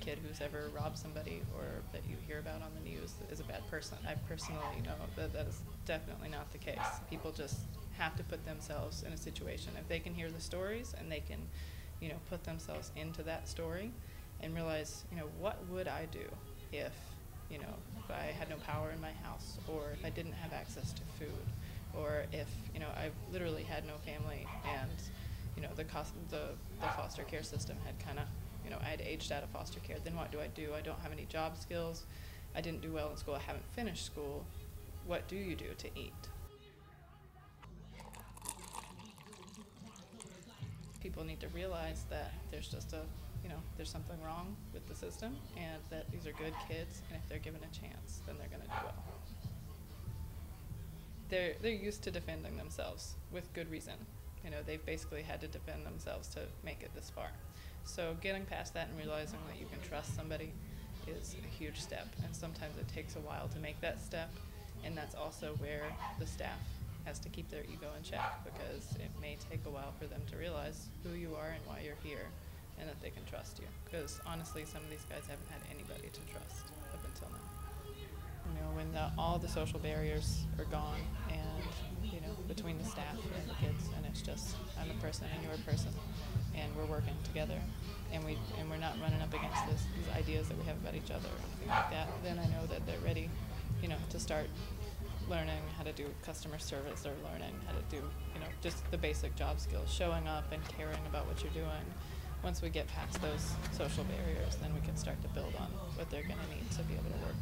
kid who's ever robbed somebody or that you hear about on the news is a bad person. I personally know that that is definitely not the case. People just have to put themselves in a situation. If they can hear the stories and they can, put themselves into that story and realize, what would I do if I had no power in my house, or if I didn't have access to food, or if, I literally had no family and, the foster care system had kind of, I had aged out of foster care. Then what do? I don't have any job skills. I didn't do well in school. I haven't finished school. What do you do to eat? People need to realize that there's just there's something wrong with the system, and that these are good kids, and if they're given a chance, then they're going to do well. They're used to defending themselves with good reason. They've basically had to defend themselves to make it this far. So getting past that and realizing that you can trust somebody is a huge step, and sometimes it takes a while to make that step, and that's also where the staff has to keep their ego in check, because it may take a while for them to realize who you are and why you're here, and that they can trust you. Because honestly, some of these guys haven't had anybody to trust up until now. When all the social barriers are gone, and between the staff and the kids, and it's just, I'm a person and you're a person, and we're working together, and we're not running up against these ideas that we have about each other or anything like that, then I know that they're ready, to start learning how to do customer service, or learning how to do, just the basic job skills, showing up and caring about what you're doing. Once we get past those social barriers, then we can start to build on what they're going to need to be able to work.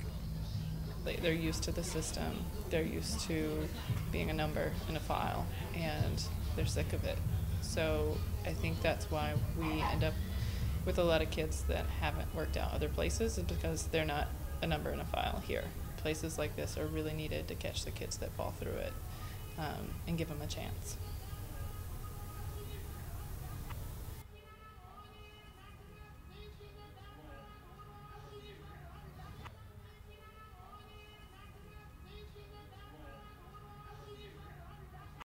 They're used to the system, they're used to being a number in a file, and they're sick of it. So I think that's why we end up with a lot of kids that haven't worked out other places, is because they're not a number in a file here. Places like this are really needed to catch the kids that fall through it, and give them a chance.